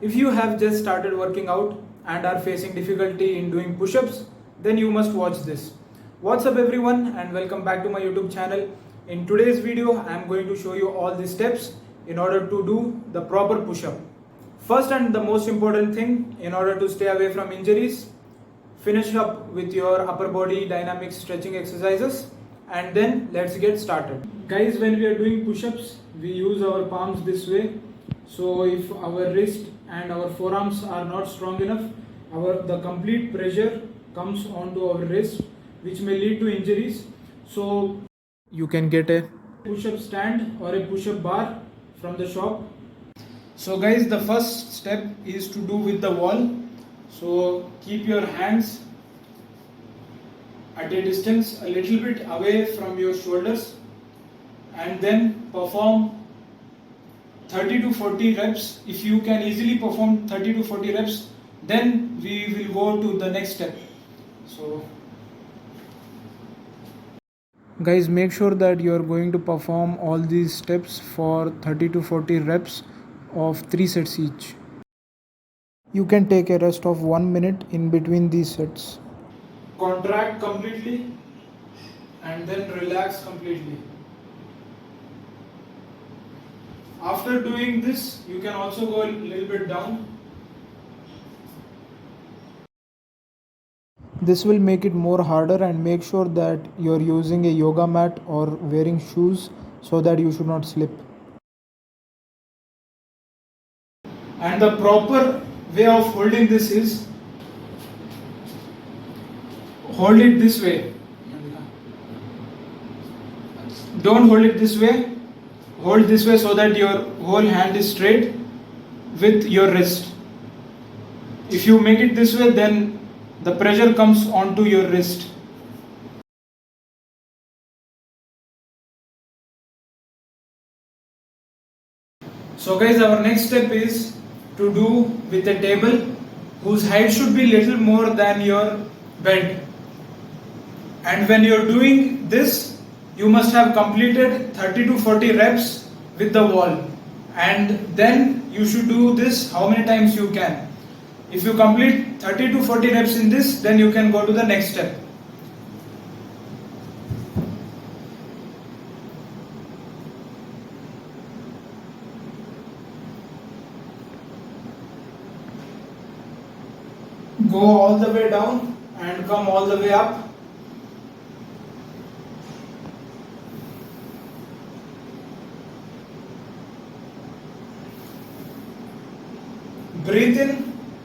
If you have just started working out and are facing difficulty in doing push-ups, then you must watch this. What's up everyone, and welcome back to my YouTube channel. In today's video, I am going to show you all the steps in order to do the proper push-up. First and the most important thing, in order to stay away from injuries, finish up with your upper body dynamic stretching exercises, and then let's get started. Guys, when we are doing push-ups, we use our palms this way. So if our wrist and our forearms are not strong enough, the complete pressure comes onto our wrist, which may lead to injuries. So you can get a push-up stand or a push-up bar from the shop. So guys, the first step is to do with the wall. So keep your hands at a distance a little bit away from your shoulders, and then perform 30 to 40 reps. If you can easily perform 30 to 40 reps, then we will go to the next step. So guys, make sure that you are going to perform all these steps for 30 to 40 reps of 3 sets each. You can take a rest of 1 minute in between these sets. Contract completely and then relax completely. After doing this, you can also go a little bit down. This will make it more harder, and make sure that you are using a yoga mat or wearing shoes so that you should not slip. And the proper way of holding this is hold it this way. Don't hold it this way. Hold this way so that your whole hand is straight with your wrist. If you make it this way, then the pressure comes onto your wrist. So guys, our next step is to do with a table whose height should be little more than your bed. And when you're doing this, you must have completed 30 to 40 reps with the wall. And then you should do this how many times you can. If you complete 30 to 40 reps in this, then you can go to the next step. Go all the way down and come all the way up. Breathe in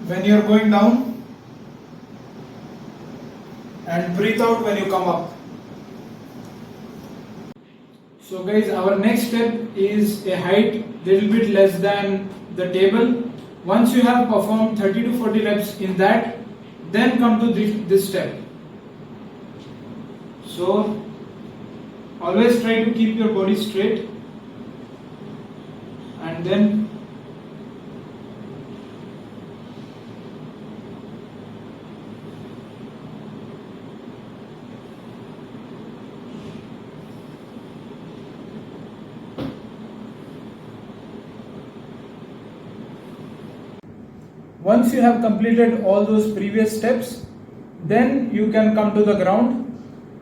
when you are going down and breathe out when you come up. So guys, our next step is a height little bit less than the table. Once you have performed 30 to 40 reps in that, then come to this step. So always try to keep your body straight, and then once you have completed all those previous steps, then you can come to the ground.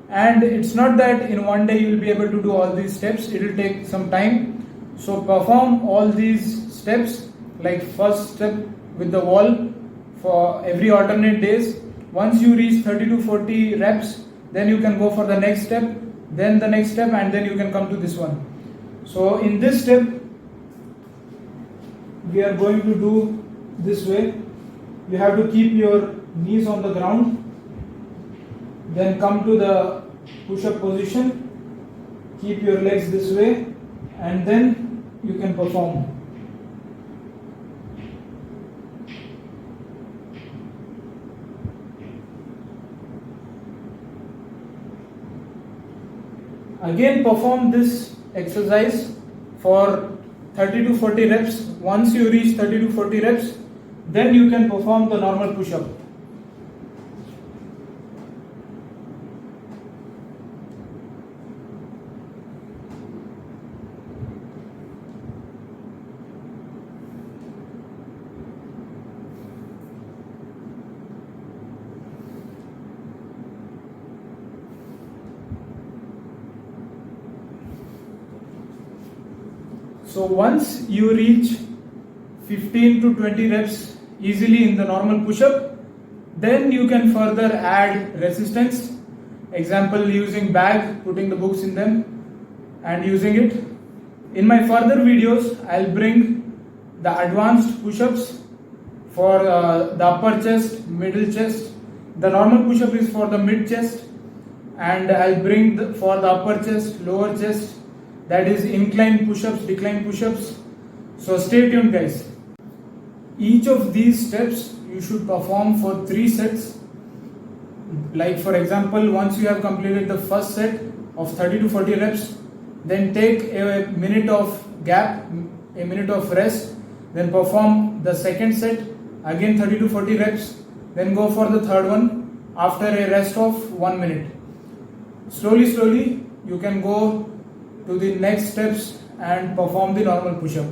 And it's not that in one day you will be able to do all these steps, it will take some time. So perform all these steps, like first step with the wall, for every alternate days. Once you reach 30 to 40 reps, then you can go for the next step, then the next step, and then you can come to this one. So in this step, we are going to do this way. You have to keep your knees on the ground, then come to the push-up position, keep your legs this way, and then you can perform. Again, perform this exercise for 30 to 40 reps. Once you reach 30 to 40 reps, then you can perform the normal push-up. So once you reach 15 to 20 reps easily in the normal push-up, then you can further add resistance. Example, using bag, putting the books in them and using it. In my further videos, I'll bring the advanced push-ups for the upper chest, middle chest. The normal push-up is for the mid chest, and I'll bring for the upper chest, lower chest, that is incline push-ups, decline push-ups. So stay tuned, guys. Each of these steps you should perform for 3 sets. Like for example, once you have completed the first set of 30 to 40 reps, then take a minute of gap, a minute of rest, then perform the second set, again 30 to 40 reps, then go for the third one after a rest of 1 minute. Slowly you can go to the next steps and perform the normal push-up.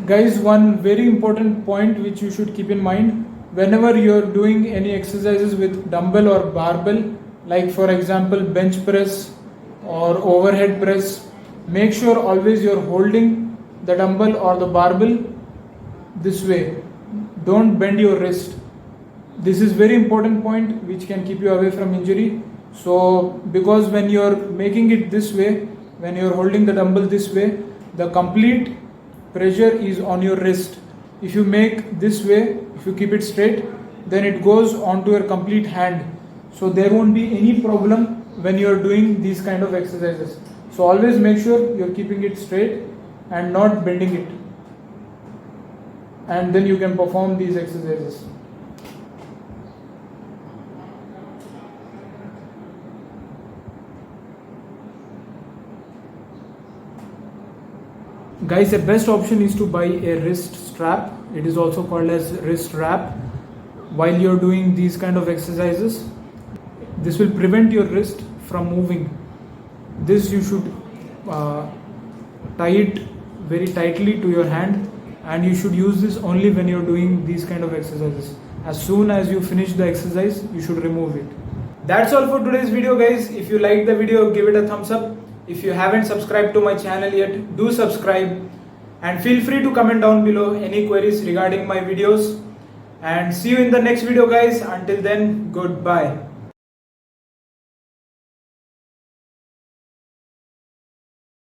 Guys, one very important point which you should keep in mind whenever you are doing any exercises with dumbbell or barbell, like for example bench press or overhead press, make sure always you are holding the dumbbell or the barbell this way. Don't bend your wrist. This is very important point which can keep you away from injury. So because when you are making it this way, when you are holding the dumbbell this way, the complete pressure is on your wrist. If you make this way, if you keep it straight, then it goes onto your complete hand. So there won't be any problem when you are doing these kind of exercises. So always make sure you are keeping it straight and not bending it. And then you can perform these exercises. Guys, the best option is to buy a wrist strap. It is also called as wrist wrap. While you're doing these kind of exercises, this will prevent your wrist from moving. This you should tie it very tightly to your hand, and you should use this only when you're doing these kind of exercises. As soon as you finish the exercise, you should remove it. That's all for today's video, guys. If you liked the video, give it a thumbs up. If you haven't subscribed to my channel yet, do subscribe, and feel free to comment down below any queries regarding my videos. And see you in the next video, guys. Until then, goodbye.